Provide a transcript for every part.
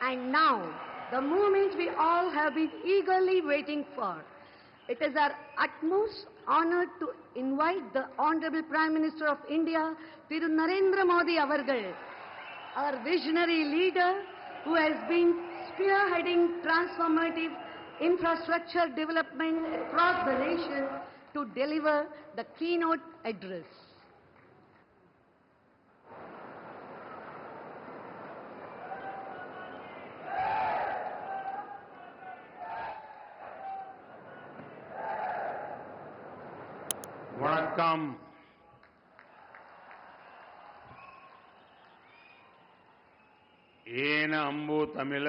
And now, the moment we all have been eagerly waiting for. It is our utmost honor to invite the Honorable Prime Minister of India, Thiru Narendra Modi Avargal, our visionary leader who has been spearheading transformative infrastructure development across the nation, to deliver the keynote address. வணக்கம். ஏன அம்பு தமிழ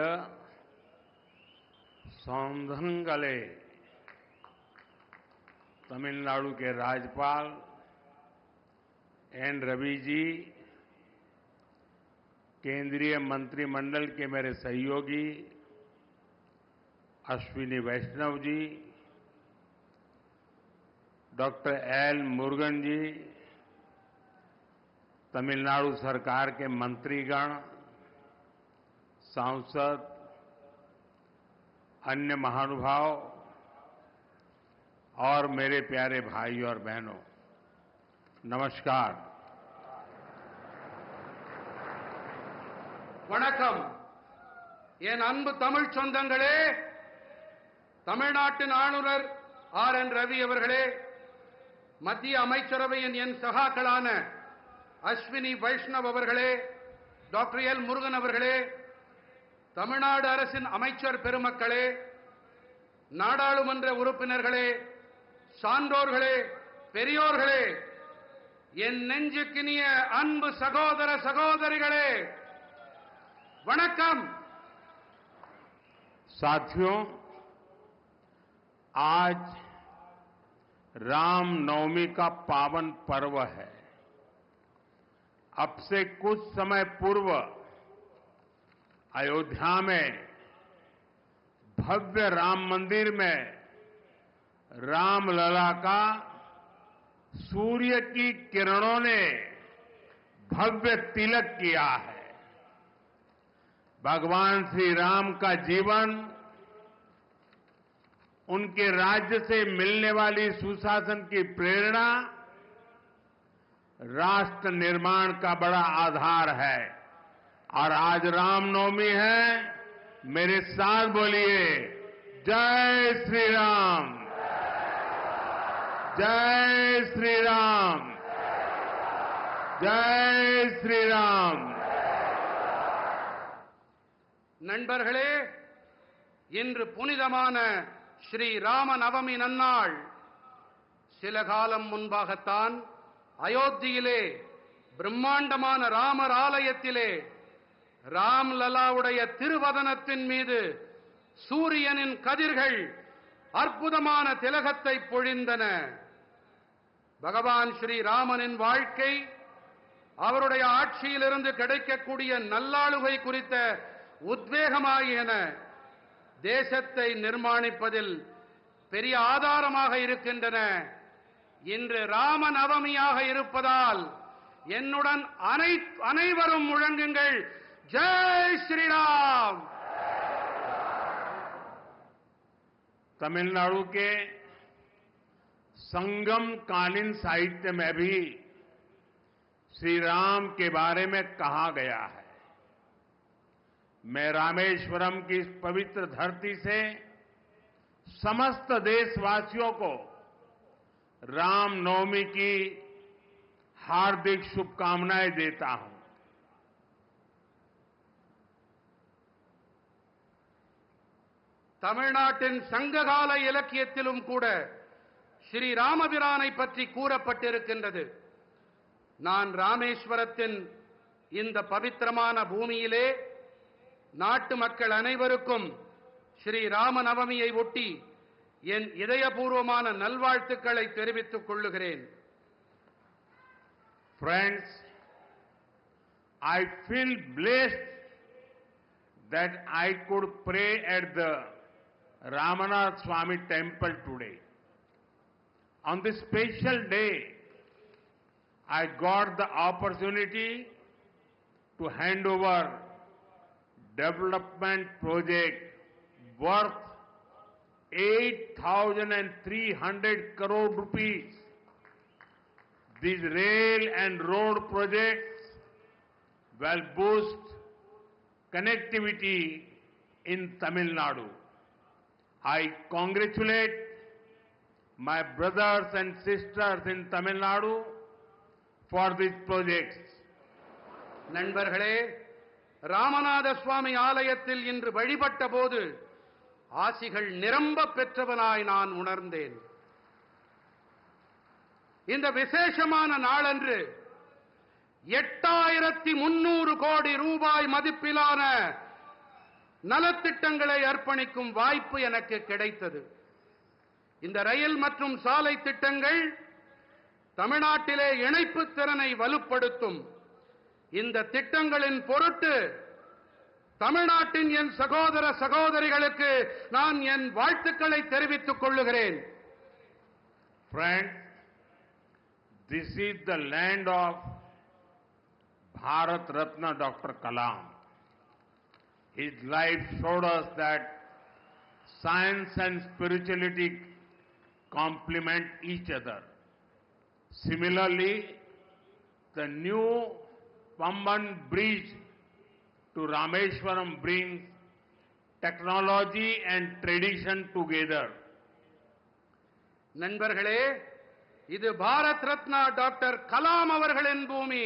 सौंधंगले तमिलनाडु के राज्यपाल N Ravi ji, केंद्रीय मंत्रिमंडल के मेरे सहयोगी अश्विनी वैष्णव जी, डॉक्टर एल मुरुगन जी, तमिलनाडु सरकार के मंत्रीगण, सांसद, अन्य महानुभाव और मेरे प्यारे भाई और बहनों, नमस्कार. வணக்கம். என் அன்பு தமிழ் சொந்தங்களே, தமிழ்நாட்டின் ஆளுநர் ஆர்.என். ரவி அவர்களே, மத்திய அமைச்சரவையின் என் சகாக்களான அஸ்வினி வைஷ்ணவ் அவர்களே, டாக்டர் எல் முருகன் அவர்களே, தமிழ்நாடு அரசின் அமைச்சர் பெருமக்களே, நாடாளுமன்ற உறுப்பினர்களே, சான்றோர்களே, பெரியோர்களே, என் நெஞ்சுக்கினிய அன்பு சகோதர சகோதரிகளே, வணக்கம். साथियों, आज रामनवमी का पावन पर्व है. अब से कुछ समय पूर्व अयोध्या में भव्य राम मंदिर में रामलला का सूर्य की किरणों ने भव्य तिलक किया है. भगवान श्री राम का जीवन, उनके राज्य से मिलने वाली सुशासन की प्रेरणा राष्ट्र निर्माण का बड़ा आधार है. और आज रामनवमी है. मेरे साथ बोलिए, जय श्री राम, जय श्री राम, जय श्री राम. நண்பர்களே, இன்று புனிதமான ஸ்ரீ ராம நவமி நன்னாள். சில காலம் முன்பாகத்தான் அயோத்தியிலே பிரம்மாண்டமான ராமர் ஆலயத்திலே ராம்லலாவுடைய திருவதனத்தின் மீது சூரியனின் கதிர்கள் அற்புதமான திலகத்தை பொழிந்தன. பகவான் ஸ்ரீ ராமனின் வாழ்க்கை, அவருடைய ஆட்சியிலிருந்து கிடைக்கக்கூடிய நல்லாளுகை குறித்த உத்வேகமாகியன தேசத்தை நிர்மாணிப்பதில் பெரிய ஆதாரமாக இருக்கின்றன. இன்று ராம நவமியாக இருப்பதால் என்னுடன் அனைவரும் முழங்குங்கள், जय श्री राम. तमिलनाडु के संगम कालीन साहित्य में भी श्री राम के बारे में कहा गया है. मैं रामेश्वरम की इस पवित्र धरती से समस्त देशवासियों को रामनवमी की हार्दिक शुभकामनाएं देता हूं. தமிழ்நாட்டின் சங்ககால இலக்கியத்திலும் கூட ஸ்ரீ ராமபிரானை பற்றி கூறப்பட்டிருக்கின்றது. நான் ராமேஸ்வரத்தின் இந்த பவித்திரமான பூமியிலே நாட்டு மக்கள் அனைவருக்கும் ஸ்ரீ ராம நவமியை ஒட்டி என் இதயபூர்வமான நல்வாழ்த்துக்களை தெரிவித்துக் கொள்ளுகிறேன். Friends, I feel blessed that I could pray at the Ramanath Swami temple today. On this special day, I got the opportunity to hand over development project worth 8,300 crore rupees. These rail and road projects will boost connectivity in Tamil Nadu. I congratulate my brothers and sisters in Tamil Nadu for these projects. நண்பர்களே, ராமநாத சுவாமி ஆலயத்தில் இன்று வழிபட்ட போது ஆசிகள் நிரம்ப பெற்றவனாய் நான் உணர்ந்தேன். இந்த விசேஷமான நாளன்று 8300 கோடி ரூபாய் மதிப்பிலான நலத்திட்டங்களை அர்ப்பணிக்கும் வாய்ப்பு எனக்கு கிடைத்தது. இந்த ரயில் மற்றும் சாலை திட்டங்கள் தமிழ்நாட்டிலே இணைப்பு திறனை வலுப்படுத்தும். இந்த திட்டங்களின் பொருட்டு தமிழ்நாட்டின் என் சகோதர சகோதரிகளுக்கு நான் என் வாழ்த்துக்களை தெரிவித்துக் கொள்ளுகிறேன். Friends, this is the land of Bharat Ratna Dr. Kalam. His life showed us that science and spirituality complement each other. Similarly, the new Pamban bridge to Rameshwaram brings technology and tradition together. நண்பர்களே, இது Bharat Ratna doctor Kalam அவர்களின் பூமி.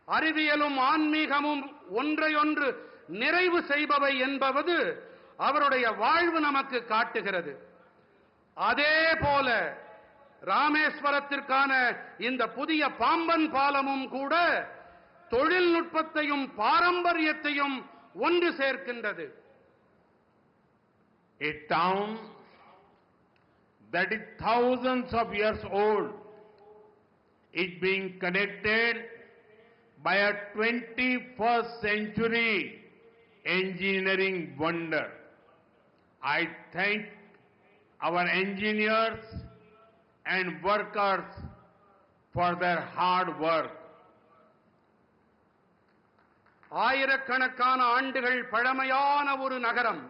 அறிவியலும் ஆன்மீகமும் ஒன்றையொன்று நிறைவு செய்பவை என்பது அவருடைய வாழ்வு நமக்கு காட்டுகிறது. அதே போல ராமேஸ்வரத்திற்கான இந்த புதிய பாம்பன் பாலமும் கூட தொழில்நுட்பத்தையும் பாரம்பரியத்தையும் ஒன்று சேர்க்கின்றது. A town that is thousands of years old is being connected by a 21st century engineering wonder. I thank our engineers and workers for their hard work. ஆயிரக்கணக்கான ஆண்டுகள் பழமையான ஒரு நகரம்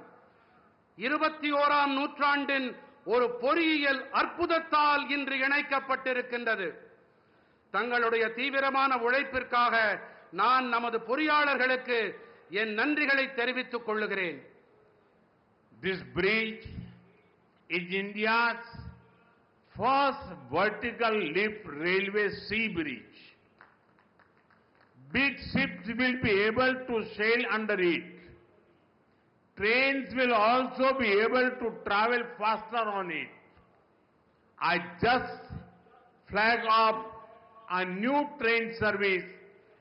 21ஆம் நூற்றாண்டின் ஒரு பொறியியல் அற்புதத்தால் இன்று இணைக்கப்பட்டிருக்கின்றது. தங்களுடைய தீவிரமான உழைப்பிற்காக நான் நமது பொறியாளர்களுக்கு என் நன்றிகளை தெரிவித்துக் கொள்ளுகிறேன். This bridge is India's first vertical lift railway sea bridge. Big ships will be able to sail under it. Trains will also be able to travel faster on it. I just flagged off a new train service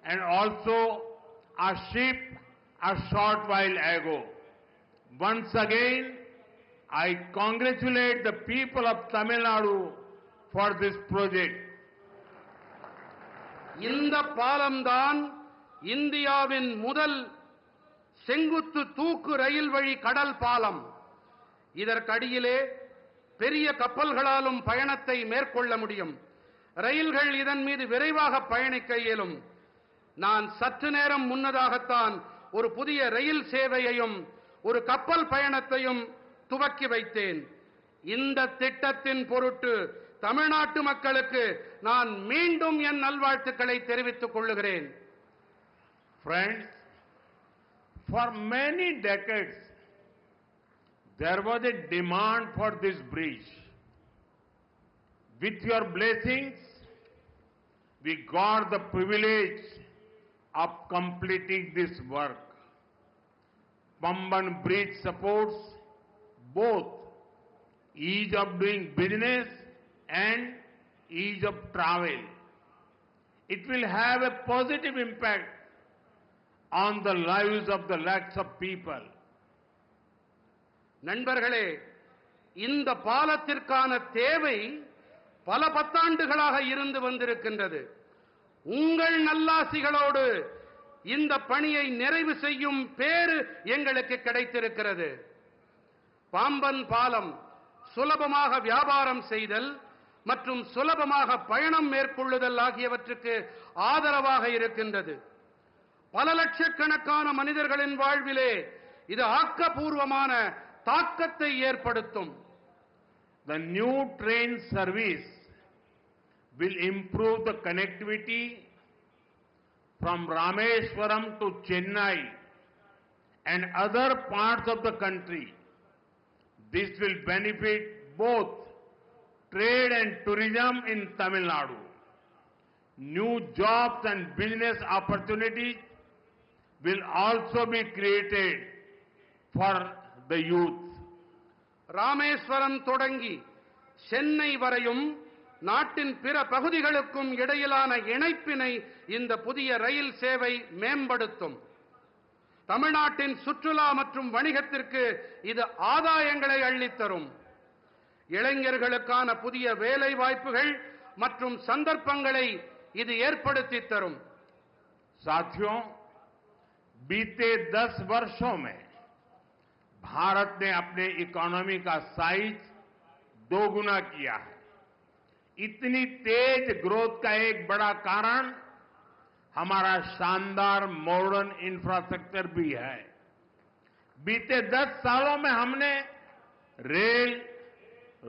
and also a ship a short while ago. Once again, I congratulate the people of Tamil Nadu for this project. இந்த பாலம்தான் இந்தியாவின் முதல் செங்குத்து தூக்கு ரயில் வழி கடல் பாலம். இதற்கடியிலே பெரிய கப்பல்களாலும் பயணத்தை மேற்கொள்ள முடியும். ரயில்கள் இதன் மீது விரைவாக பயணிக்க இயலும். நான் சற்று நேரம் முன்னதாகத்தான் ஒரு புதிய ரயில் சேவையையும் ஒரு கப்பல் பயணத்தையும் துவக்கி வைத்தேன். இந்த திட்டத்தின் பொருட்டு தமிழ்நாட்டு மக்களுக்கு நான் மீண்டும் என் நல்வாழ்த்துக்களை தெரிவித்துக் கொள்ளுகிறேன். Friends, for many decades there was a demand for this bridge. With your blessings, we got the privilege of completing this work. Pamban Bridge supports both ease of doing business and ease of travel. It will have a positive impact on the lives of the lakhs of people. நண்பர்களே, இந்த பாலத்திற்கான தேவை பல பத்தாண்டுகளாக இருந்து வந்திருக்கின்றது. உங்கள் நல்லாசிகளோடு இந்த பணியை நிறைவு செய்யும் பேறு எங்களுக்கு கிடைத்திருக்கிறது. பாம்பன் பாலம் சுலபமாக வியாபாரம் செய்தல் மற்றும் சுலபமாக பயணம் மேற்கொள்ளுதல் ஆகியவற்றுக்கு ஆதரவாக இருக்கின்றது. பல லட்சக்கணக்கான மனிதர்களின் வாழ்விலே இது ஆக்கப்பூர்வமான தாக்கத்தை ஏற்படுத்தும். The new train service will improve the connectivity from Rameswaram to Chennai and other parts of the country. This will benefit both trade and tourism in Tamil Nadu. New jobs and business opportunities will also be created for the youth. Rameswaram தொடங்கி சென்னை வரையும் நாட்டின் பிற பகுதிகளுக்கும் இடையிலான இணைப்பினை இந்த புதிய ரயில் சேவை மேம்படுத்தும். தமிழ்நாட்டின் சுற்றுலா மற்றும் வணிகத்திற்கு இது ஆதாயங்களை அள்ளித்தரும். இளைஞர்களுக்கான புதிய வேலை வாய்ப்புகள் மற்றும் சந்தர்ப்பங்களை இது ஏற்படுத்தி தரும். साथियों, बीते 10 वर्षों में भारत ने अपने इकोनॉमी का साइज दोगुना किया है. इतनी तेज ग्रोथ का एक बड़ा कारण हमारा शानदार मॉडर्न इंफ्रास्ट्रक्चर भी है. बीते 10 सालों में हमने रेल,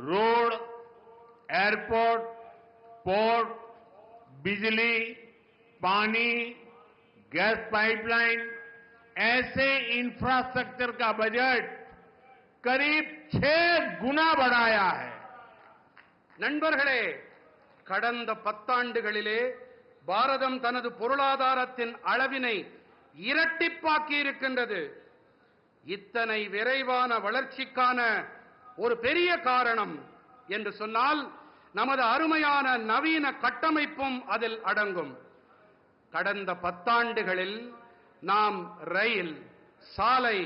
रोड, एयरपोर्ट, पोर्ट, बिजली, पानी, गैस पाइपलाइन ऐसे इंफ्रास्ट्रक्चर का बजट करीब 6 गुना बढ़ाया है. நண்பர்களே, கடந்த 10 ஆண்டுகளிலே பாரதம் தனது பொருளாதாரத்தின் அளவினை இரட்டிப்பாக்கி இருக்கின்றது. இத்தனை விரைவான வளர்ச்சிக்கான ஒரு பெரிய காரணம் என்று சொன்னால் நமது அருமையான நவீன கட்டமைப்பும் அதில் அடங்கும். கடந்த 10 ஆண்டுகளில் நாம் ரயில், சாலை,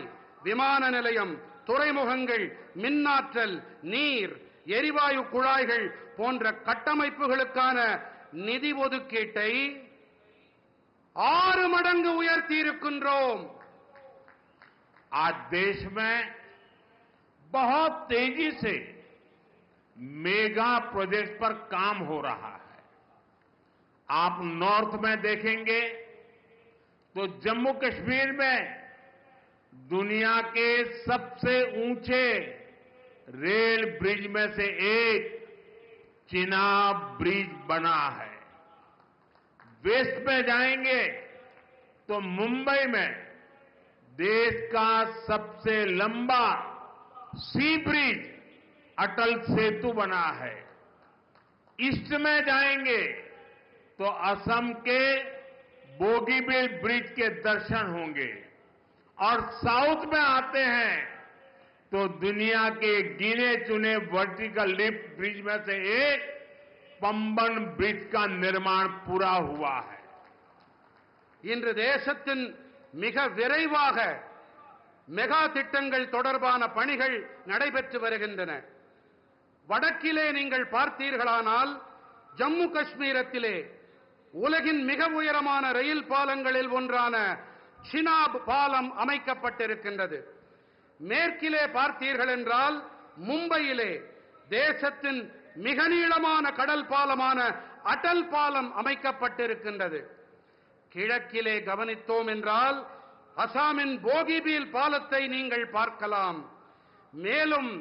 விமான நிலையம், துறைமுகங்கள், மின்னாற்றல், நீர், எரிவாயு குழாய்கள் போன்ற கட்டமைப்புகளுக்கான நிதி ஒதுக்கீட்டை 6 மடங்கு உயர்த்தி இருக்கின்றோம். आज देश में बहुत तेजी से मेगा प्रोजेक्ट पर काम हो रहा है. आप नॉर्थ में देखेंगे तो जम्मू कश्मीर में दुनिया के सबसे ऊंचे रेल ब्रिज में से एक चिनाब ब्रिज बना है. वेस्ट में जाएंगे तो मुंबई में देश का सबसे लंबा सी ब्रिज अटल सेतु बना है. ईस्ट में जाएंगे तो असम के बोगीबील ब्रिज के दर्शन होंगे और साउथ में आते हैं तो दुनिया के गिने चुने वर्टिकल लिफ्ट ब्रिज में से एक पंबन ब्रिज का निर्माण पूरा हुआ है. இன்று தேசத்தின் மிக விரைவாக மெகா திட்டங்கள் தொடர்பான பணிகள் நடைபெற்று வருகின்றன. வடக்கிலே நீங்கள் பார்த்தீர்களானால் ஜம்மு காஷ்மீரத்திலே உலகின் மிக உயரமான ரயில் பாலங்களில் ஒன்றான சினாப் பாலம் அமைக்கப்பட்டிருக்கின்றது. மேற்கிலே பார்த்தீர்கள் என்றால் மும்பையிலே தேசத்தின் மிக நீளமான கடல் பாலமான அடல் பாலம் அமைக்கப்பட்டிருக்கின்றது. கிழக்கிலே கவனித்தோம் என்றால் அசாமின் போகிபீல் பாலத்தை நீங்கள் பார்க்கலாம். மேலும்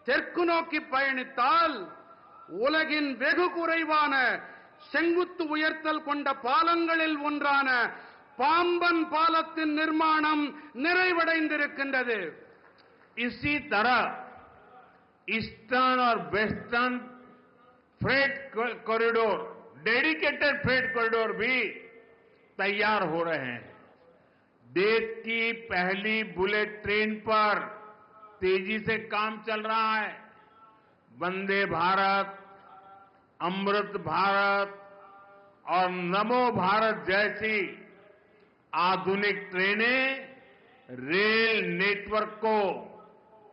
தெற்கு நோக்கி பயணித்தால் உலகின் வெகு குறைவான செங்குத்து உயர்த்தல் கொண்ட பாலங்களில் ஒன்றான பாம்பன் பாலத்தின் நிர்மாணம் நிறைவடைந்திருக்கின்றது. इसी तरह ईस्टर्न और western freight corridor, dedicated freight corridor भी तैयार हो रहे हैं. देश की पहली बुलेट ट्रेन पर तेजी से काम चल रहा है. वंदे भारत, अमृत भारत और नमो भारत जैसी आधुनिक ट्रेनें रेल नेटवर्क को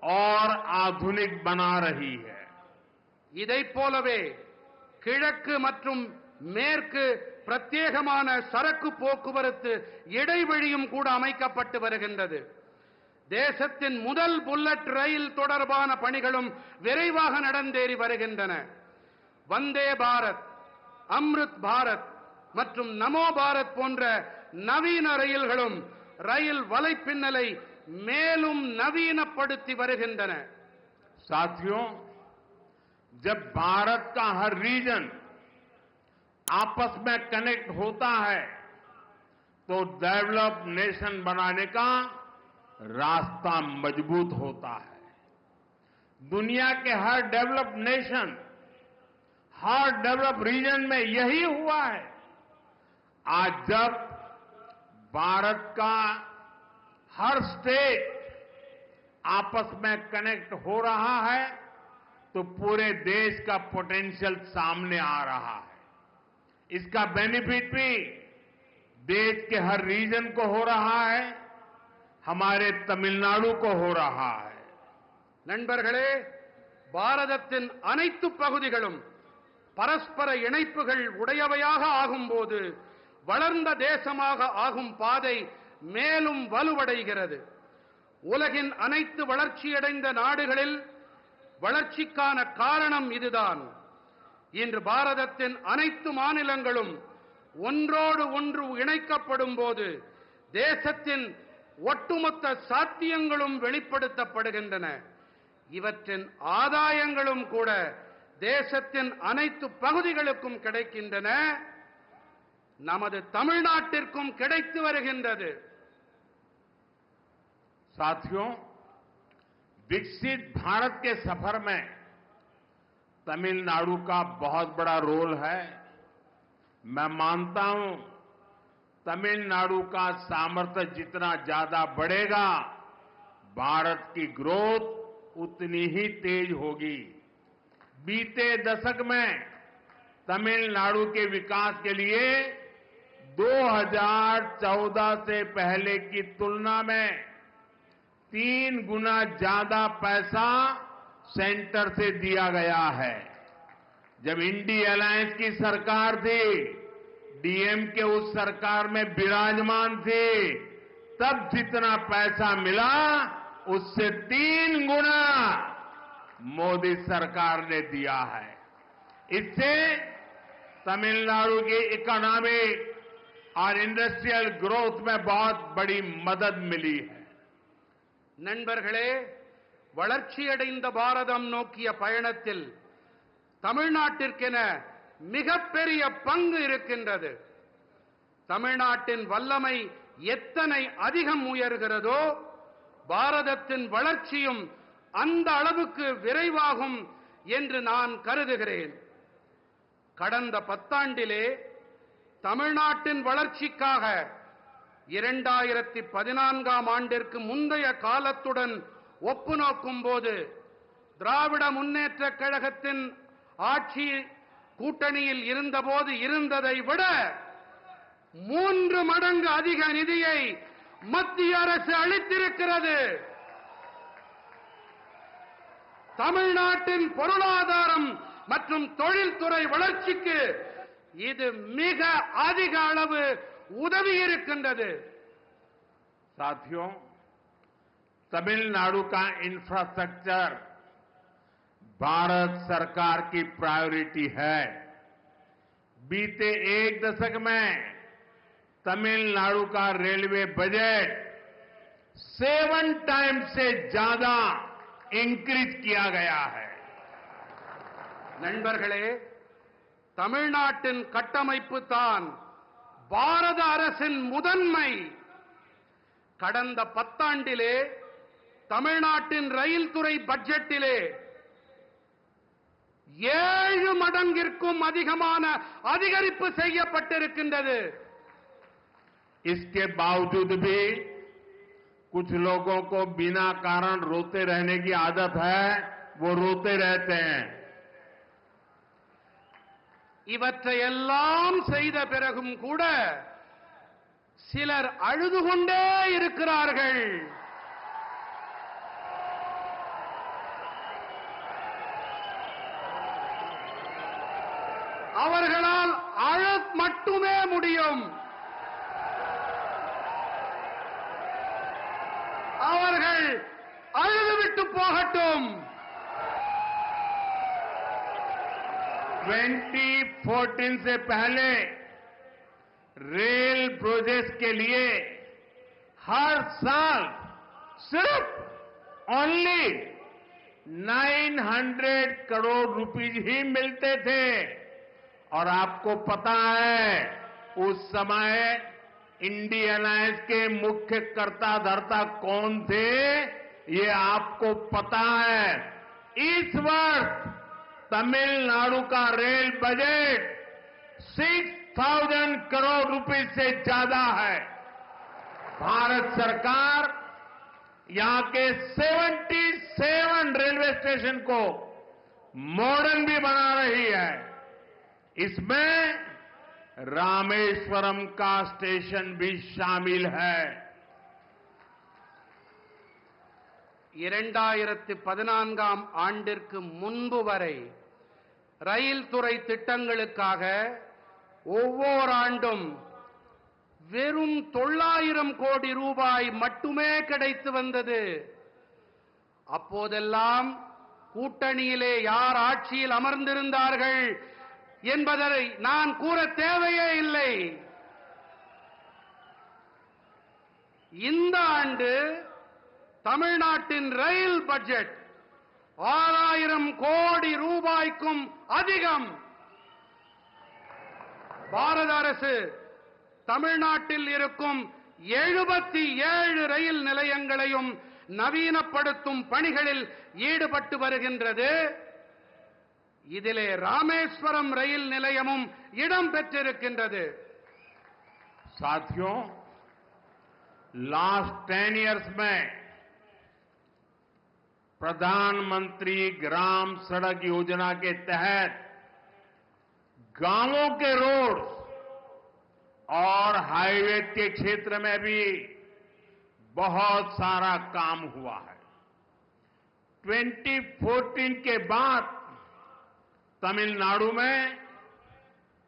और आधुनिक बना रही है. இதைப் போலவே கிழக்கு மற்றும் மேற்கு பிரத்யேகமான சரக்கு போக்குவரத்து இடைவழியும் கூட அமைக்கப்பட்டு வருகின்றது. தேசத்தின் முதல் புல்லட் ரயில் தொடர்பான பணிகளும் விரைவாக நடந்தேறி வருகின்றன. வந்தே பாரத், அம்ருத் பாரத் மற்றும் நமோ பாரத் போன்ற நவீன ரயில்களும் ரயில் வலைப்பின்னலை மேலும் நவீனப்படுத்தி வருகின்றன. साथियों, जब भारत का हर रीजन आपस में कनेक्ट होता है तो डेवलप्ड नेशन बनाने का रास्ता मजबूत होता है. दुनिया के हर डेवलप्ड नेशन, हर डेवलप्ड रीजन में यही हुआ है. आज जब भारत का हर स्टेट आपस में कनेक्ट हो रहा है तो पूरे देश का पोटेंशियल सामने आ रहा है. इसका बेनिफिट भी देश के हर रीजन को हो रहा है, हमारे तमिलनाडु को हो रहा है. நண்பர்களே, பாரதத்தின் அனைத்து பகுதிகளும் பரஸ்பர இணைப்புகள் உடையவையாக ஆகும்போது வளர்ந்த தேசமாக ஆகும் பாதை மேலும் வலுவடைகிறது. உலகின் அனைத்து வளர்ச்சியடைந்த நாடுகளில் வளர்ச்சிக்கான காரணம் இதுதான். இன்று பாரதத்தின் அனைத்து மாநிலங்களும் ஒன்றோடு ஒன்று இணைக்கப்படும் போது தேசத்தின் ஒட்டுமொத்த சாத்தியங்களும் வெளிப்படுத்தப்படுகின்றன. இவற்றின் ஆதாயங்களும் கூட தேசத்தின் அனைத்து பகுதிகளுக்கும் கிடைக்கின்றன. நமது தமிழ்நாட்டிற்கும் கிடைத்து வருகின்றது. साथियों, विकसित भारत के सफर में तमिलनाडु का बहुत बड़ा रोल है. मैं मानता हूं तमिलनाडु का सामर्थ्य जितना ज्यादा बढ़ेगा, भारत की ग्रोथ उतनी ही तेज होगी. बीते दशक में तमिलनाडु के विकास के लिए 2014 से पहले की तुलना में 3 गुना ज्यादा पैसा सेंटर से दिया गया है. जब इंडी अलायंस की सरकार थी, डीएमके उस सरकार में विराजमान थी, तब जितना पैसा मिला उससे 3 गुना मोदी सरकार ने दिया है. इससे तमिलनाडु की इकोनॉमिक और इंडस्ट्रियल ग्रोथ में बहुत बड़ी मदद मिली है. நண்பர்களே, வளர்ச்சியடைந்த பாரதம் நோக்கிய பயணத்தில் தமிழ்நாட்டிற்கென மிகப்பெரிய பங்கு இருக்கின்றது. தமிழ்நாட்டின் வல்லமை எத்தனை அதிகம் உயர்கிறதோ பாரதத்தின் வளர்ச்சியும் அந்த அளவுக்கு விரைவாகும் என்று நான் கருதுகிறேன். கடந்த 10 ஆண்டிலே தமிழ்நாட்டின் வளர்ச்சிக்காக 2014ஆம் ஆண்டிற்கு முந்தைய காலத்துடன் ஒப்பு நோக்கும்போது திராவிட முன்னேற்றக் கழகத்தின் ஆட்சி கூட்டணியில் இருந்தபோது இருந்ததை விட 3 மடங்கு அதிக நிதியை மத்திய அரசு அளித்திருக்கிறது. தமிழ்நாட்டின் பொருளாதாரம் மற்றும் தொழில்துறை வளர்ச்சிக்கு இது மிக அதிக அளவு உதவி இருக்கின்றது. साथियों, तमिलनाडु का इंफ्रास्ट्रक्चर भारत सरकार की प्रायोरिटी है. बीते 1 दशक में तमिलनाडु का रेलवे बजट 7 टाइम्स से ज्यादा इंक्रीज किया गया है. நண்பர்களே, தமிழ்நாட்டின் கட்டமைப்பு தான் பாரத அரசின் முதன்மை. கடந்த 10 ஆண்டிலே தமிழ்நாட்டின் ரயில் துறை பட்ஜெட்டிலே 7 மடங்கிற்கும் அதிகமான அதிகரிப்பு செய்யப்பட்டிருக்கின்றது. इसके बावजूद भी कुछ लोगों को बिना कारण रोते रहने की आदत है, वो रोते रहते हैं. இவற்றையெல்லாம் செய்த பிறகும் கூட சிலர் அழுது கொண்டே இருக்கிறார்கள். அவர்களால் அழ மட்டுமே முடியும். அவர்கள் அழுதுவிட்டு போகட்டும். 2014 से पहले रेल प्रोजेक्ट्स के लिए हर साल सिर्फ ओनली 900 करोड़ रुपीज ही मिलते थे। और आपको पता है उस समय इंडियन अलायंस के मुख्य कर्ता धर्ता कौन थे, ये आपको पता है। इस वर्ष तमिलनाडु का रेल बजट 6,000 करोड़ रुपए से ज्यादा है। भारत सरकार यहां के 77 रेलवे स्टेशन को मॉडर्न भी बना रही है। इसमें रामेश्वरम का स्टेशन भी शामिल है। 2014ஆம் ஆண்டிற்கு முன்பு வரை ரயில் துறை திட்டங்களுக்காக ஒவ்வொரு ஆண்டும் வெறும் 900 கோடி ரூபாய் மட்டுமே கிடைத்து வந்தது. அப்போதெல்லாம் கூட்டணியிலே யார் ஆட்சியில் அமர்ந்திருந்தார்கள் என்பதை நான் கூற தேவையே இல்லை. இந்த ஆண்டு தமிழ்நாட்டின் ரயில் பட்ஜெட் 6000 கோடி ரூபாய்க்கும் அதிகம். பாரத அரசு தமிழ்நாட்டில் இருக்கும் 77 ரயில் நிலையங்களையும் நவீனப்படுத்தும் பணிகளில் ஈடுபட்டு வருகின்றது. இதிலே ராமேஸ்வரம் ரயில் நிலையமும் இடம் பெற்றிருக்கின்றது. साथियों, लास्ट 10 इयर्स में प्रधानमंत्री ग्राम सड़क योजना के तहत गांवों के रोड और हाईवे के क्षेत्र में भी बहुत सारा काम हुआ है। 2014 के बाद तमिलनाडु में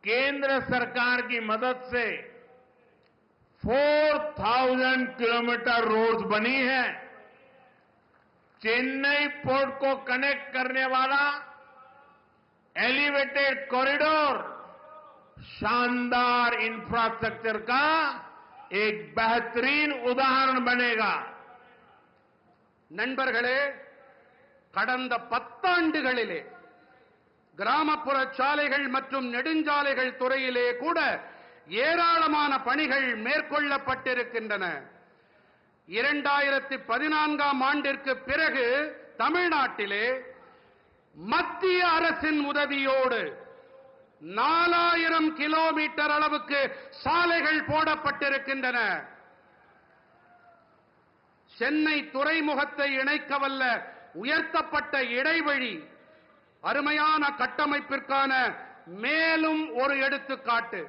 केंद्र सरकार की मदद से 4000 किलोमीटर रोड्स बनी है। चेन्नई पोर्ट को कनेक्ट करने वाला एलिवेटेड कॉरिडोर शानदार इंफ्रास्ट्रक्चर का एक बेहतरीन उदाहरण बनेगा। நண்பர்களே, கடந்த 10 ஆண்டுகளிலே கிராமப்புற சாலைகள் மற்றும் நெடுஞ்சாலைகள் துறையிலே கூட ஏராளமான பணிகள் மேற்கொள்ளப்பட்டிருக்கின்றன. 2014ஆம் ஆண்டிற்கு பிறகு தமிழ்நாட்டிலே மத்திய அரசின் உதவியோடு 4000 கிலோமீட்டர் அளவுக்கு சாலைகள் போடப்பட்டிருக்கின்றன. சென்னை துறைமுகத்தை இணைக்கவல்ல உயர்த்தப்பட்ட இடைவழி அருமையான கட்டமைப்பிற்கான மேலும் ஒரு எடுத்துக்காட்டு.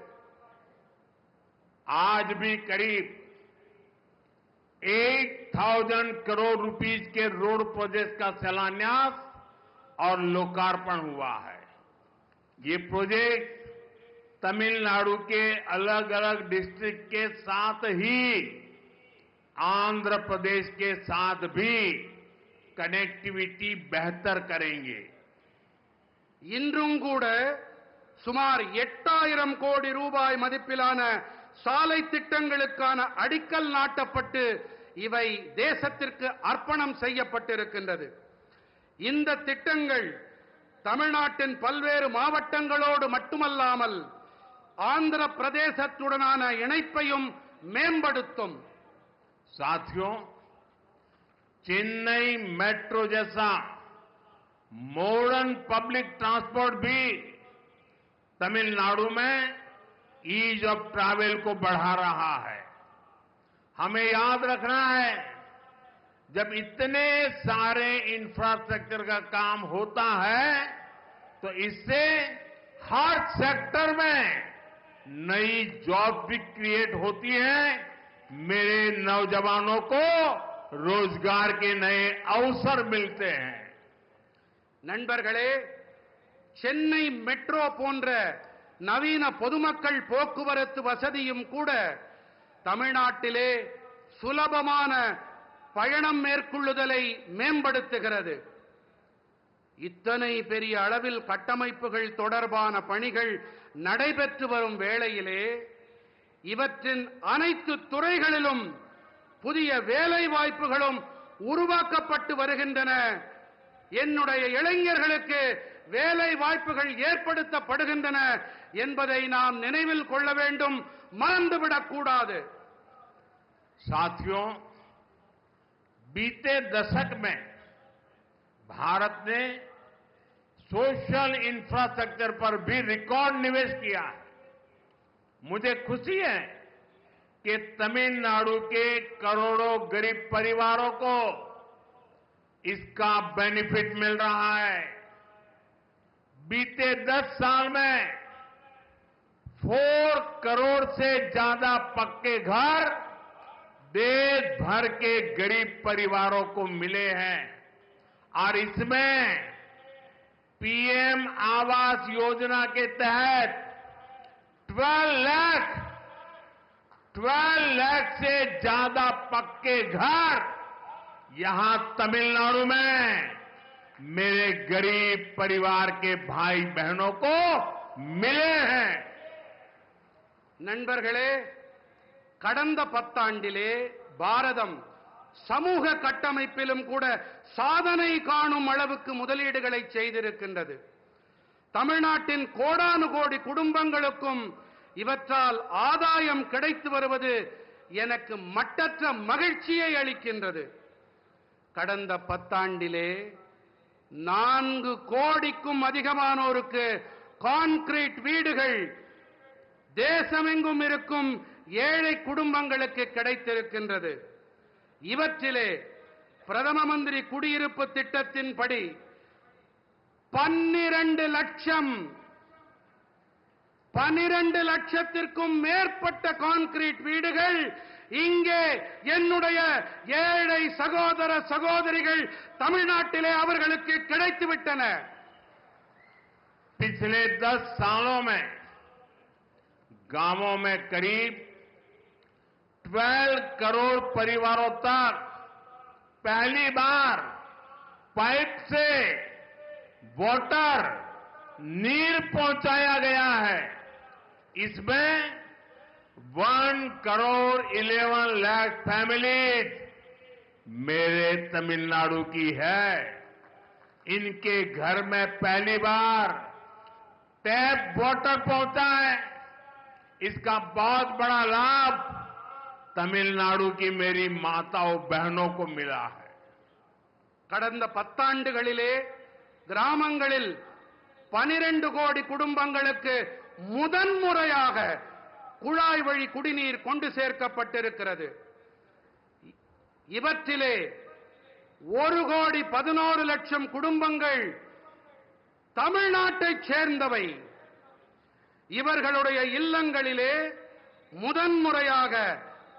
आज भी करीब 1000 करोड़ रुपीस के रोड प्रोजेक्ट का शिलान्यास और लोकार्पण हुआ है। ये प्रोजेक्ट तमिलनाडु के अलग अलग डिस्ट्रिक्ट के साथ ही आंध्र प्रदेश के साथ भी कनेक्टिविटी बेहतर करेंगे। இன்றும் கூட சுமார் 8000 கோடி ரூபாய் மதிப்பிலான சாலை திட்டங்களுக்கான அடிக்கல் நாட்டப்பட்டு இவை தேசத்திற்கு அர்ப்பணம் செய்யப்பட்டிருக்கின்றது. இந்த திட்டங்கள் தமிழ்நாட்டின் பல்வேறு மாவட்டங்களோடு மட்டுமல்லாமல் ஆந்திர பிரதேசத்துடனான இணைப்பையும் மேம்படுத்தும். साथियों, चेन्नई मेट्रो जैसा मॉडर्न पब्लिक ट्रांसपोर्ट भी तमिलनाडु में ईज ऑफ ट्रैवल को बढ़ा रहा है। हमें याद रखना है, जब इतने सारे इंफ्रास्ट्रक्चर का काम होता है तो इससे हर सेक्टर में नई जॉब भी क्रिएट होती है। मेरे नौजवानों को रोजगार के नए अवसर मिलते हैं। நண்பர்களே, சென்னை மெட்ரோ போன்ற நவீன பொதுமக்கள் போக்குவரத்து வசதியும் கூட தமிழ்நாட்டிலே சுலபமான பயணம் மேற்கொள்ளுதலை மேம்படுத்துகிறது. இத்தனை பெரிய அளவில் கட்டமைப்புகள் தொடர்பான பணிகள் நடைபெற்று வரும் வேளையிலே இவற்றின் அனைத்து துறைகளிலும் புதிய வேலை வாய்ப்புகளும் உருவாக்கப்பட்டு வருகின்றன. என்னுடைய இளைஞர்களுக்கு வேலை வாய்ப்புகள் ஏற்படுத்தப்படுகின்றன என்பதை நாம் நினைவில் கொள்ள வேண்டும், மறந்துவிடக் கூடாது. साथियों, बीते दशक में भारत ने सोशल इंफ्रास्ट्रक्चर पर भी रिकॉर्ड निवेश किया है। मुझे खुशी है कि तमिलनाडु के करोड़ों गरीब परिवारों को इसका बेनिफिट मिल रहा है। बीते 10 साल में 4 करोड़ से ज्यादा पक्के घर देश भर के गरीब परिवारों को मिले हैं और इसमें पीएम आवास योजना के तहत 12 लाख से ज्यादा पक्के घर यहां तमिलनाडु में मेरे गरीब परिवार के भाई बहनों को मिले हैं। நண்பர்களே, கடந்த 10 ஆண்டிலே பாரதம் சமூக கட்டமைப்பிலும் கூட சாதனை காணும் அளவுக்கு முதலீடுகளை செய்திருக்கின்றது. தமிழ்நாட்டின் கோடானு கோடி குடும்பங்களுக்கும் இவற்றால் ஆதாயம் கிடைத்து வருவது எனக்கு மட்டற்ற மகிழ்ச்சியை அளிக்கின்றது. கடந்த 10 ஆண்டிலே 4 கோடிக்கும் அதிகமானோருக்கு கான்கிரீட் வீடுகள் தேசமெங்கும் இருக்கும் ஏழை குடும்பங்களுக்கு கிடைத்திருக்கின்றது. இவற்றிலே பிரதம மந்திரி குடியிருப்பு திட்டத்தின்படி 12 லட்சத்திற்கும் மேற்பட்ட கான்கிரீட் வீடுகள் இங்கே என்னுடைய ஏழை சகோதர சகோதரிகள் தமிழ்நாட்டிலே அவர்களுக்கு கிடைத்துவிட்டன. पिछले 10 सालों में गांवों में करीब 12 करोड़ परिवारों तक पहली बार पाइप से वाटर नीर पहुंचाया गया है। इसमें 1 करोड़ 11 लाख फैमिलीज मेरे तमिलनाडु की है। इनके घर में पहली बार टैप वाटर पहुंचा है। इसका बहुत बड़ा लाभ तमिलनाडु की मेरी माताओं बहनों को मिला है। கடந்த 10 ஆண்டுகளிலே கிராமங்களில் 12 கோடி குடும்பங்களுக்கு முதன்முறையாக குழாய் வழி குடிநீர் கொண்டு சேர்க்கப்பட்டிருக்கிறது. இவற்றிலே 1 கோடி 11 லட்சம் குடும்பங்கள் தமிழ்நாட்டைச் சேர்ந்தவை. இவர்களுடைய இல்லங்களிலே முதன்முறையாக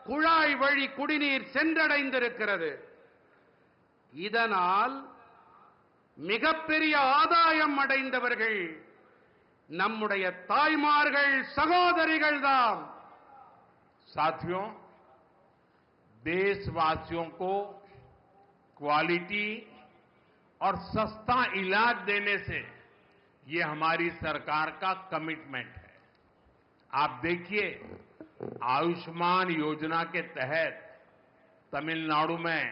குழாய் வழி குடிநீர் சென்றடைந்திருக்கிறது. இதனால் மிகப்பெரிய ஆதாயம் அடைந்தவர்கள் நம்முடைய தாய்மார்கள் சகோதரிகள் தாம். साथियों, देशवासियों को क्वालिटी और सस्ता इलाज देने से ये हमारी सरकार का कमिटमेंट है। आप देखिए, आयुष्मान योजना के तहत तमिलनाडु में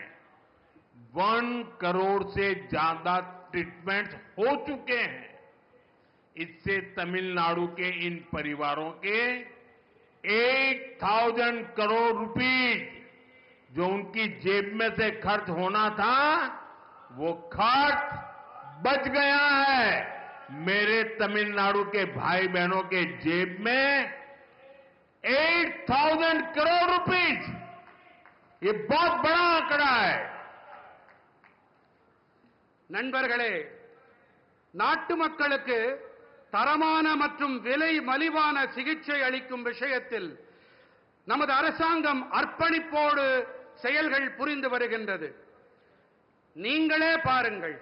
1 करोड़ से ज्यादा ट्रीटमेंट हो चुके हैं। इससे तमिलनाडु के इन परिवारों के 8,000 करोड़ रुपीज जो उनकी जेब में से खर्च होना था, वो खर्च बच गया है। मेरे तमिलनाडु के भाई बहनों के जेब में 8,000 करोड़ रुपीज, ये बहुत बड़ा आंकड़ा है। நண்பர்களே, நாட்டு மக்களுக்கு தரமான மற்றும் விலை மலிவான சிகிச்சை அளிக்கும் விஷயத்தில் நமது அரசாங்கம் அர்ப்பணிப்போடு செயல்கள் புரிந்து வருகின்றது. நீங்களே பாருங்கள்,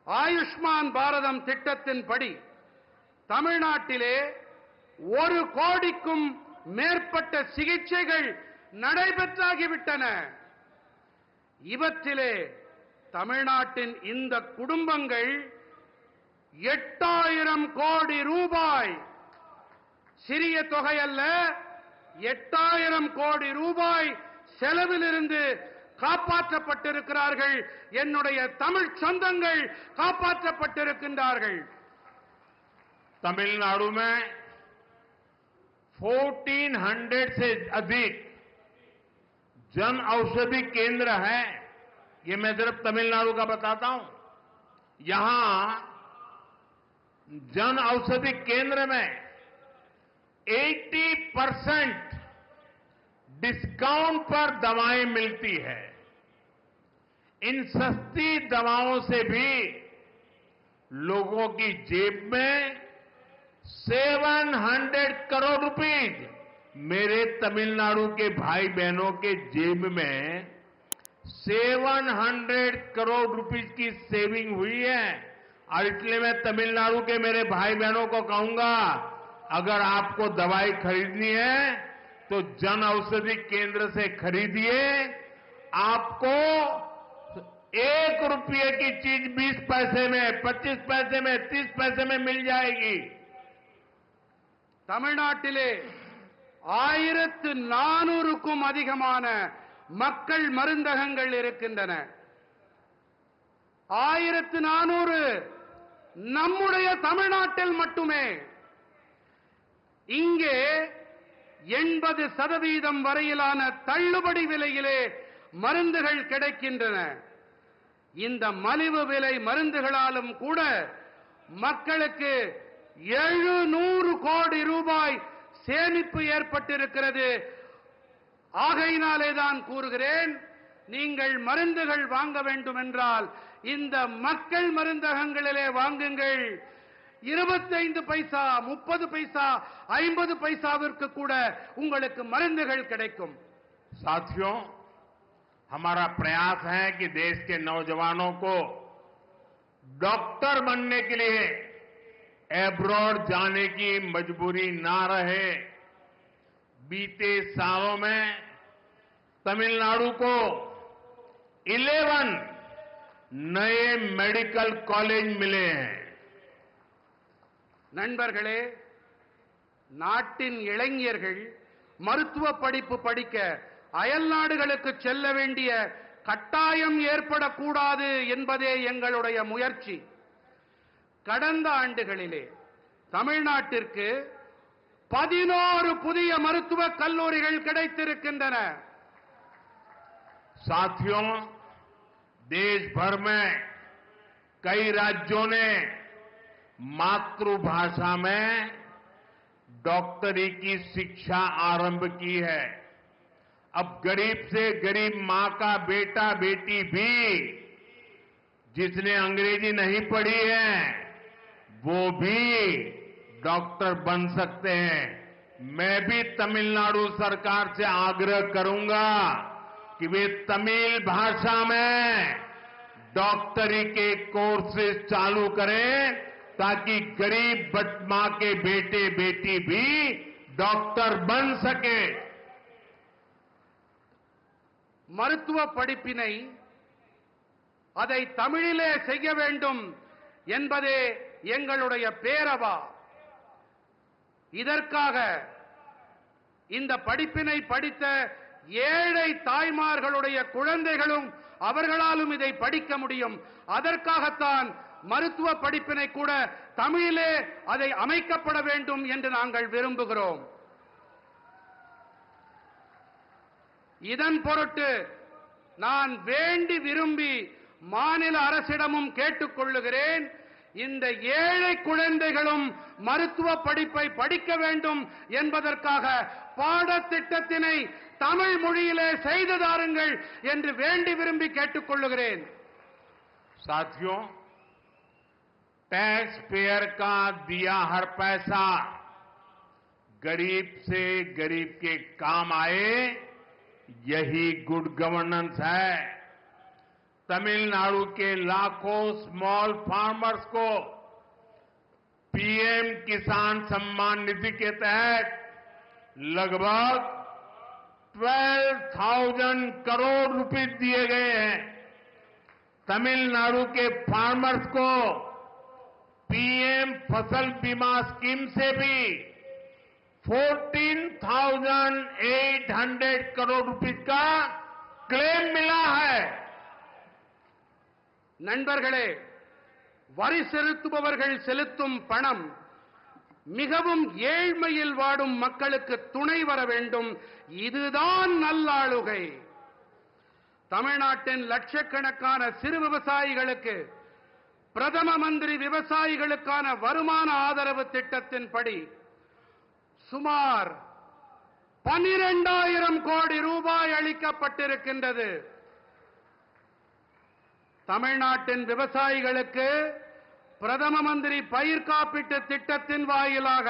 ஆயுஷ்மான் பாரதம் திட்டத்தின்படி தமிழ்நாட்டிலே 1 கோடிக்கும் மேற்பட்ட சிகிச்சைகள் நடைபெற்றாகிவிட்டன. இவற்றிலே தமிழ்நாட்டின் இந்த குடும்பங்கள் 8,000 கோடி ரூபாய், சிறிய தொகை அல்ல, 8000 கோடி ரூபாய் செலவிலிருந்து காப்பாற்றப்பட்டிருக்கிறார்கள். என்னுடைய தமிழ் சொந்தங்கள் காப்பாற்றப்பட்டிருக்கின்றார்கள். तमिलनाडु में 1400 से अधिक जन औषधि केंद्र है. ये मैं सिर्फ तमिलनाडु का बताता हूं. यहां जन औषधि केंद्र में 80% डिस्काउंट पर दवाएं मिलती है. इन सस्ती दवाओं से भी लोगों की जेब में 700 करोड़ रुपीज, मेरे तमिलनाडु के भाई बहनों के जेब में 700 करोड़ रुपीज की सेविंग हुई है. और इसलिए मैं तमिलनाडु के मेरे भाई बहनों को कहूंगा, अगर आपको दवाई खरीदनी है तो जन औषधि केंद्र से खरीदिए. आपको 1 रुपये की चीज 20 पैसे में, 25 पैसे में, 30 पैसे में मिल जाएगी. தமிழ்நாட்டிலே 1400க்கும் அதிகமான மக்கள் மருந்தகங்கள் இருக்கின்றன. 1400 நம்முடைய தமிழ்நாட்டில் மட்டுமே. இங்கே 80% வரையிலான தள்ளுபடி விலையிலே மருந்துகள் கிடைக்கின்றன. இந்த மலிவு விலை மருந்துகளாலும் கூட மக்களுக்கு 700 கோடி ரூபாய் சேமிப்பு ஏற்பட்டிருக்கிறது. ஆகையினாலே தான் கூறுகிறேன், நீங்கள் மருந்துகள் வாங்க வேண்டும் என்றால் இந்த மக்கள் மருந்தகங்களிலே வாங்குங்கள். 25 பைசா, 30 பைசா, 50 பைசாவிற்கு கூட உங்களுக்கு மருந்துகள் கிடைக்கும். साथियों, हमारा प्रयास है कि देश के नौजवानों को डॉक्टर बनने के लिए एब्रॉड जाने की मजबूरी ना रहे. बीते सालों में तमिलनाडु को 11 नए मेडिकल कॉलेज मिले हैं. நண்பர்களே, நாட்டின் இளைஞர்கள் மருத்துவ படிப்பு படிக்க அயல் நாடுகளுக்கு செல்ல வேண்டிய கட்டாயம் ஏற்படக்கூடாது என்பதே எங்களுடைய முயற்சி. கடந்த ஆண்டுகளிலே தமிழ்நாட்டிற்கு 11 புதிய மருத்துவக் கல்லூரிகள் கிடைத்திருக்கின்றன. साथियों, देश भर में कई राज्यों ने मातृभाषा में डॉक्टरी की शिक्षा आरंभ की है. अब गरीब से गरीब मां का बेटा बेटी भी जिसने अंग्रेजी नहीं पढ़ी है वो भी डॉक्टर बन सकते हैं. मैं भी तमिलनाडु सरकार से आग्रह करूंगा कि वे तमिल भाषा में डॉक्टरी के कोर्सेज चालू करें ताकि गरीब मां के बेटे बेटी भी डॉक्टर बन सके. மருத்துவ படிப்பினை அதை தமிழிலே செய்ய வேண்டும் என்பதே எங்களுடைய பேரவா. இதற்காக இந்த படிப்பினை படித்த ஏழை தாய்மார்களுடைய குழந்தைகளும் அவர்களாலும் இதை படிக்க முடியும். அதற்காகத்தான் மருத்துவ படிப்பினை கூட தமிழிலே அதை அமைக்கப்பட வேண்டும் என்று நாங்கள் விரும்புகிறோம். இதன் பொருட்டு நான் வேண்டி விரும்பி மாநில அரசிடமும் கேட்டுக்கொள்ளுகிறேன், இந்த ஏழை குழந்தைகளும் மருத்துவ படிப்பை படிக்க வேண்டும் என்பதற்காக பாடத்திட்டத்தினை தமிழ் மொழியிலே செய்து தாருங்கள் என்று வேண்டி விரும்பி கேட்டுக்கொள்ளுகிறேன். साथियों, टैक्स पेयर का दिया हर पैसा गरीब से गरीब के काम आए, यही गुड गवर्नेंस है. तमिलनाडु के लाखों स्मॉल फार्मर्स को पीएम किसान सम्मान निधि के तहत लगभग 12,000 करोड़ रुपए दिए गए हैं. तमिलनाडु के फार्मर्स को पीएम फसल बीमा स्कीम से भी 14,800 करोड़ रुपए का क्लेम मिला है। நண்பர்களே, வரி செலுத்துபவர்கள் செலுத்தும் பணம் மிகவும் ஏழ்மையில் வாடும் மக்களுக்கு துணை வர வேண்டும். இதுதான் நல்லாளுகை. தமிழ்நாட்டின் லட்சக்கணக்கான சிறு விவசாயிகளுக்கு பிரதம மந்திரி விவசாயிகளுக்கான வருமான ஆதரவு திட்டத்தின்படி சுமார் 12,000 கோடி ரூபாய் அளிக்கப்பட்டிருக்கின்றது. தமிழ்நாட்டின் விவசாயிகளுக்கு பிரதம மந்திரி பயிர் காப்பீட்டு திட்டத்தின் வாயிலாக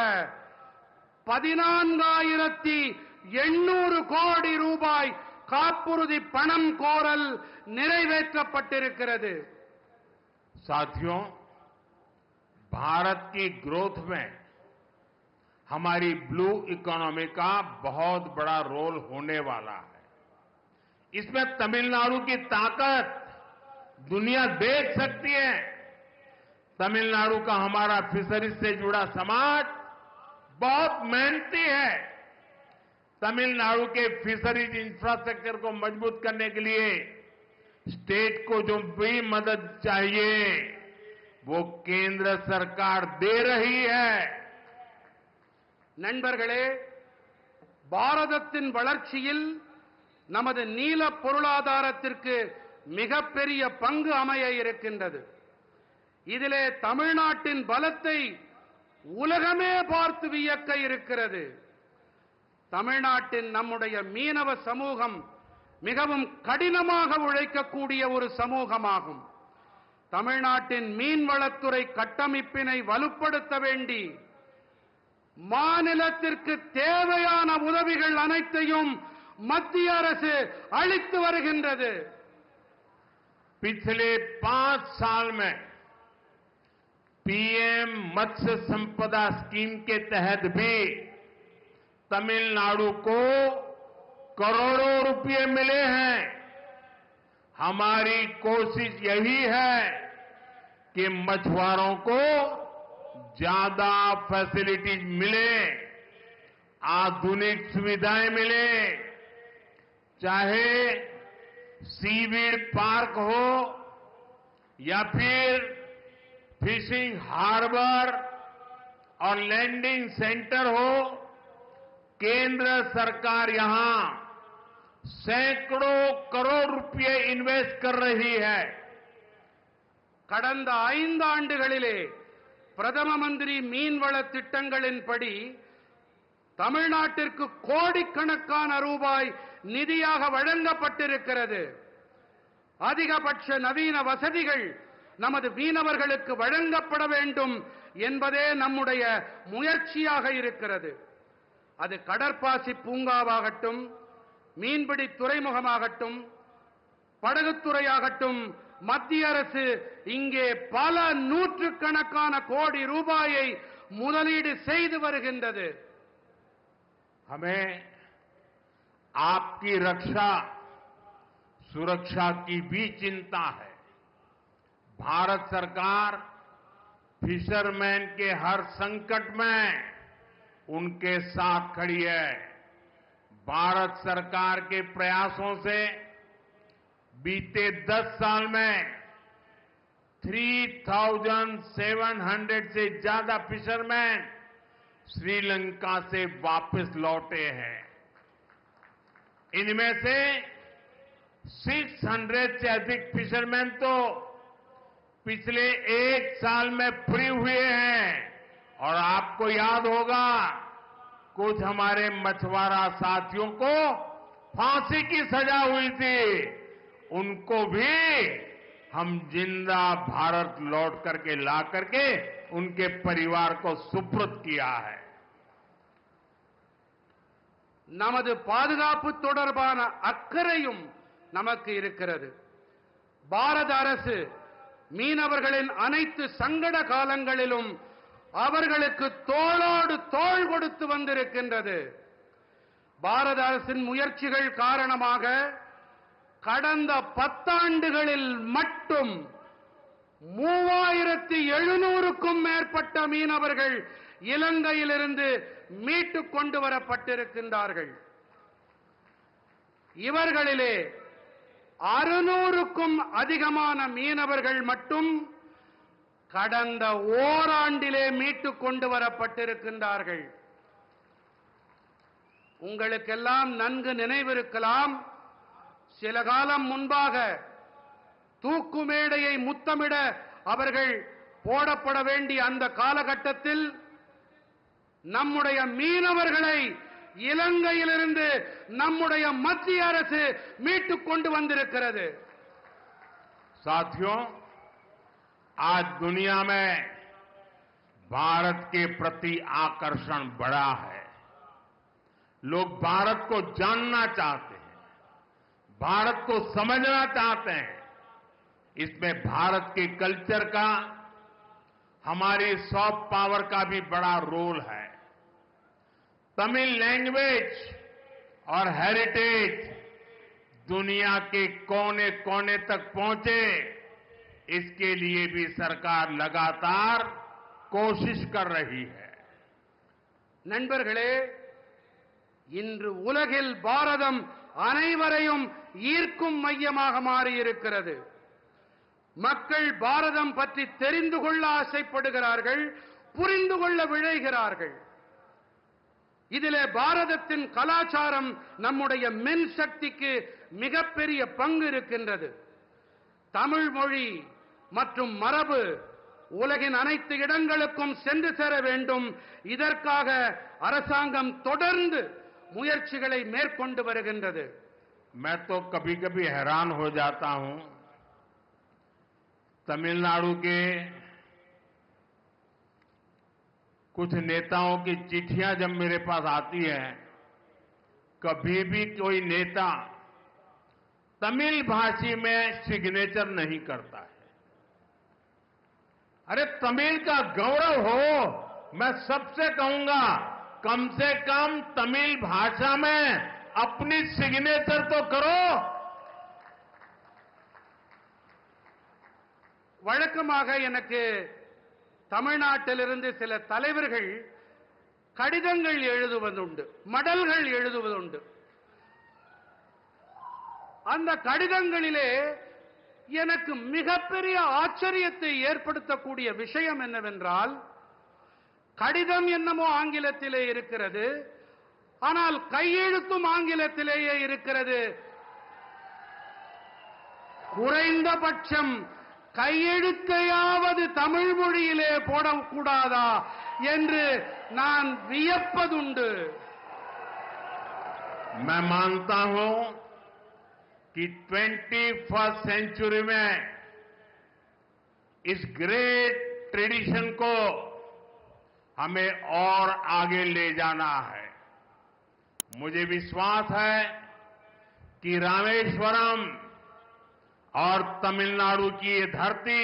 14,800 கோடி ரூபாய் காப்புறுதி பணம் கோரல் நிறைவேற்றப்பட்டிருக்கிறது. साथियों, भारत की ग्रोथ में हमारी ब्लू इकोनॉमी का बहुत बड़ा रोल होने वाला है। इसमें तमिलनाडु की ताकत दुनिया देख सकती है। तमिलनाडु का हमारा फिशरीज से जुड़ा समाज बहुत मेहनती है। तमिलनाडु के फिशरीज इंफ्रास्ट्रक्चर को मजबूत करने के लिए स्टेट को जो भी मदद चाहिए वो केंद्र सरकार दे रही है। நண்பர்களே, பாரதத்தின் வளர்ச்சியில் நமது நீல பொருளாதாரத்திற்கு மிகப்பெரிய பங்கு அமைய இருக்கின்றது. இதிலே தமிழ்நாட்டின் பலத்தை உலகமே பார்த்து வியக்க இருக்கிறது. தமிழ்நாட்டின் நம்முடைய மீனவ சமூகம் மிகவும் கடினமாக உழைக்கக்கூடிய ஒரு சமூகமாகும். தமிழ்நாட்டின் மீன்வளத்துறை கட்டமைப்பினை வலுப்படுத்த வேண்டி மாநிலத்திற்கு தேவையான உதவிகள் அனைத்தையும் மத்திய அரசு அளித்து வருகின்றது. पिछले 5 साल में पीएम मत्स्य संपदा स्कीम के तहत भी तमिलनाडु को करोड़ों रुपए मिले हैं। हमारी कोशिश यही है कि मछुआरों को ज्यादा फैसिलिटीज मिले, आधुनिक सुविधाएं मिले, चाहे सीवीड पार्क हो या फिर फिशिंग हार्बर और लैंडिंग सेंटर हो। केंद्र सरकार यहां सैकड़ों करोड़ रुपए इन्वेस्ट कर रही है। கடந்த 5 ஆண்டுகளிலே பிரதம மந்திரி மீன்வள திட்டங்களின்படி தமிழ்நாட்டிற்கு கோடிக்கணக்கான ரூபாய் நிதியாக வழங்கப்பட்டிருக்கிறது. அதிகபட்ச நவீன வசதிகள் நமது மீனவர்களுக்கு வழங்கப்பட வேண்டும் என்பதே நம்முடைய முயற்சியாக இருக்கிறது. அது கடற்பாசி பூங்காவாகட்டும், மீன்பிடி துறைமுகமாகட்டும், படகுத்துறையாகட்டும், மத்திய அரசு இங்கே பல நூற்றுக்கணக்கான கோடி ரூபாயை முதலீடு செய்து வருகின்றது. हमें आपकी रक्षा सुरक्षा की भी चिंता है। भारत सरकार फिशरमैन के हर संकट में उनके साथ खड़ी है। भारत सरकार के प्रयासों से बीते 10 साल में 3,700 से ज्यादा फिशरमैन श्रीलंका से वापस लौटे हैं। इनमें से 600 से अधिक फिशरमैन तो पिछले 1 साल में फ्री हुए हैं। और आपको याद होगा, कुछ हमारे मछुआरा साथियों को फांसी की सजा हुई थी, उनको भी हम जिंदा भारत लौट करके ला करके उनके परिवार को सुपुर्द किया है। நமது பாதுகாப்பு தொடர்பான அக்கறையும் நமக்கு இருக்கிறது. பாரத அரசு மீனவர்களின் அனைத்து சங்கட காலங்களிலும் அவர்களுக்கு தோளோடு தோள் கொடுத்து வந்திருக்கின்றது. பாரத அரசின் முயற்சிகள் காரணமாக கடந்த 10 ஆண்டுகளில் மட்டும் 3,700க்கும் மேற்பட்ட மீனவர்கள் இலங்கையிலிருந்து மீட்டுக் கொண்டு வரப்பட்டிருக்கின்றார்கள். இவர்களிலே 600க்கும் அதிகமான மீனவர்கள் மட்டும் கடந்த ஓராண்டிலே மீட்டுக் கொண்டு வரப்பட்டிருக்கின்றார்கள். உங்களுக்கெல்லாம் நன்கு நினைவிருக்கலாம், சில காலம் முன்பாக தூக்கு மேடையை முத்தமிட அவர்கள் போடப்பட வேண்டிய அந்த காலகட்டத்தில் நம்முடைய மீனவர்களை இலங்கையிலிருந்து நம்முடைய மத்திய அரசு மீட்டுக் கொண்டு வந்திருக்கிறது. साथियों, आज दुनिया में भारत के प्रति आकर्षण बढ़ा है. लोग भारत को जानना चाहते हैं, भारत को समझना चाहते हैं. इसमें भारत के कल्चर का, हमारी सॉफ्ट पावर का भी बड़ा रोल है. तमिल लैंग्वेज और हेरिटेज दुनिया के कोने कोने तक पहुंचे, इसके लिए भी सरकार लगातार कोशिश कर रही है. நண்பர்களே, இன்று உலகில் பாரதம் அனைவரையும் ஈர்க்கும் மையமாக மாறியிருக்கிறது. மக்கள் பாரதம் பற்றி தெரிந்து கொள்ள ஆசைப்படுகிறார்கள், புரிந்து கொள்ள விழைகிறார்கள். இதிலே பாரதத்தின் கலாச்சாரம், நம்முடைய மென் சக்திக்கு மிகப்பெரிய பங்கு இருக்கின்றது. தமிழ் மொழி மற்றும் மரபு உலகின் அனைத்து இடங்களுக்கும் சென்று சேர வேண்டும். இதற்காக அரசாங்கம் தொடர்ந்து முயற்சிகளை மேற்கொண்டு வருகின்றது. मैं तो कभी कभी हैरान हो जाता हूं, तमिलनाडु के कुछ नेताओं की चिट्ठियां जब मेरे पास आती है, कभी भी कोई नेता तमिल भाषी में सिग्नेचर नहीं करता है. अरे तमिल का गौरव हो, मैं सबसे कहूंगा कम से कम तमिल भाषा में अपनी सिग्नेचर तो करो. வழக்கமாக எனக்கு தமிழ்நாட்டிலிருந்து சில தலைவர்கள் கடிதங்கள் எழுதுவதுண்டு, மடல்கள் எழுதுவதுண்டு. அந்த கடிதங்களிலே எனக்கு மிகப்பெரிய ஆச்சரியத்தை ஏற்படுத்தக்கூடிய விஷயம் என்னவென்றால், கடிதம் என்னமோ ஆங்கிலத்திலே இருக்கிறது, ஆனால் கையெழுத்தும் ஆங்கிலத்திலேயே இருக்கிறது. குறைந்தபட்சம் கையெழுத்தையாவது தமிழ் மொழியிலே போடக்கூடாதா என்று நான் வியப்பதுண்டு. मैं मानता हूं कि 21st सेंचुरी में इस ग्रेट ट्रेडिशन को हमें और आगे ले जाना है. मुझे विश्वास है कि रामेश्वरम और तमिलनाडु की ये धरती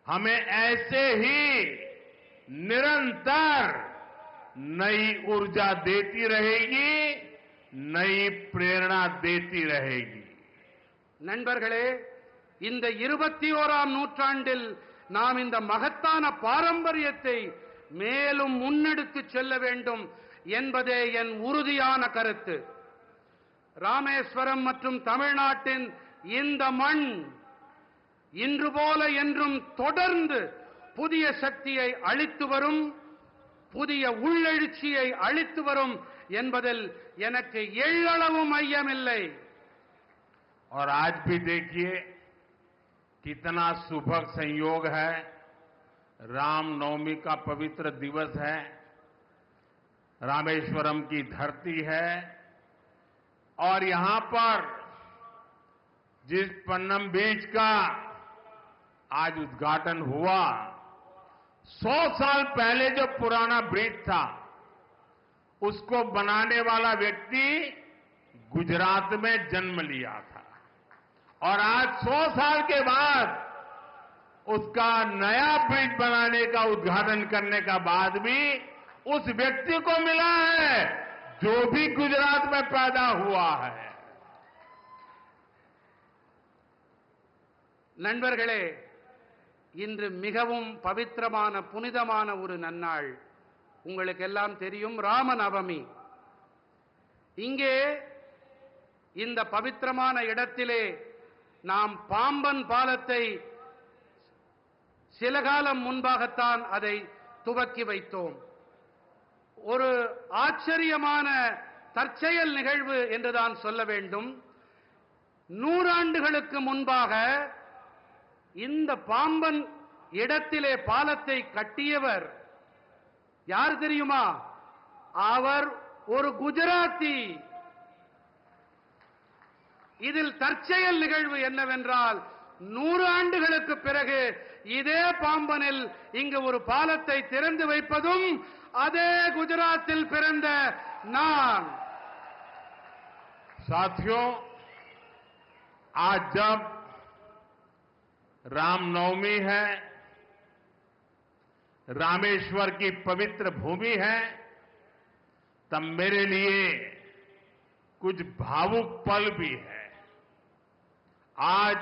हमें ऐसे ही निरंतर नई ऊर्जा देती रहेगी, नई प्रेरणा देती रहेगी. நண்பர்களே, இந்த 21ஆம் நூற்றாண்டில் நாம் இந்த மகத்தான பாரம்பரியத்தை மேலும் முன்னெடுத்துச் செல்ல வேண்டும் என்பதே என் உறுதியான கருத்து. ராமேஸ்வரம் மற்றும் தமிழ்நாட்டின் இந்த மண் இன்று போல என்றும் தொடர்ந்து புதிய சக்தியை அளித்து வரும், புதிய உள்ளெழுச்சியை அளித்து வரும் என்பதில் எனக்கு எள்ளளவும் ஐயமில்லை. और आज भी देखिए कितना सुभग संयोग है. रामनवमी का पवित्र दिवस है, रामेश्वरम की धरती है, और यहां पर जिस पन्नम बीच का आज उद्घाटन हुआ, 100 साल पहले जो पुराना ब्रिज था उसको बनाने वाला व्यक्ति गुजरात में जन्म लिया था, और आज 100 साल के बाद उसका नया ब्रिज बनाने का उद्घाटन करने का बाद भी उस व्यक्ति को मिला है जो भी गुजरात में पैदा हुआ है. நண்பர்களே, இன்று மிகவும் பவித்திரமான புனிதமான ஒரு நன்னாள். உங்களுக்கு எல்லாம் தெரியும், ராமநவமி. இங்கே இந்த பவித்திரமான இடத்திலே நாம் பாம்பன் பாலத்தை சில காலம் முன்பாகத்தான் அதை துவக்கி வைத்தோம். ஒரு ஆச்சரியமான தற்செயல் நிகழ்வு என்றுதான் சொல்ல வேண்டும். 100 ஆண்டுகளுக்கு முன்பாக இந்த பாம்பன் இடத்திலே பாலத்தை கட்டியவர் யார் தெரியுமா? அவர் ஒரு குஜராத்தி. இதில் தற்செயல் நிகழ்வு என்னவென்றால், 100 ஆண்டுகளுக்கு பிறகு இதே பாம்பனில் இங்கு ஒரு பாலத்தை திறந்து வைப்பதும் அதே குஜராத்தில் பிறந்த நான். साथियों, आज जब रामनवमी है, रामेश्वर की पवित्र भूमि है, तब मेरे लिए कुछ भावुक पल भी है। आज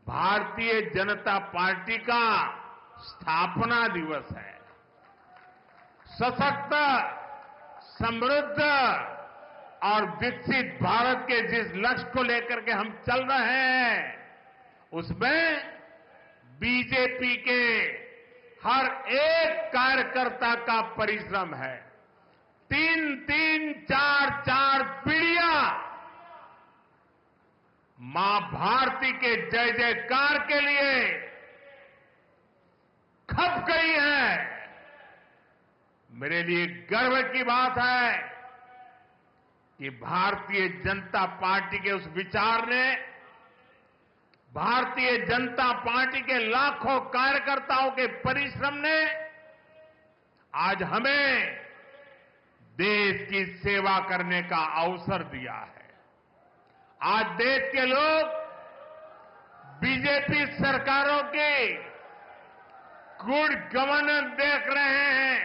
भारतीय जनता पार्टी का स्थापना दिवस है। सशक्त, समृद्ध और विकसित भारत के जिस लक्ष्य को लेकर के हम चल रहे हैं, उसमें बीजेपी के हर एक कार्यकर्ता का परिश्रम है। 3-3, 4-4 पीढ़ियां मां भारती के जय जयकार के लिए खप गई है। मेरे लिए गर्व की बात है कि भारतीय जनता पार्टी के उस विचार ने, भारतीय जनता पार्टी के लाखों कार्यकर्ताओं के परिश्रम ने आज हमें देश की सेवा करने का अवसर दिया है। आज देश के लोग बीजेपी सरकारों की गुड गवर्नेंस देख रहे हैं,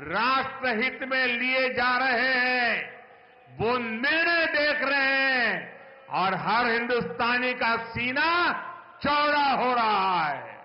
राष्ट्रहित में लिए जा रहे हैं वो निर्णय देख रहे हैं, और हर हिंदुस्तानी का सीना चौड़ा हो रहा है।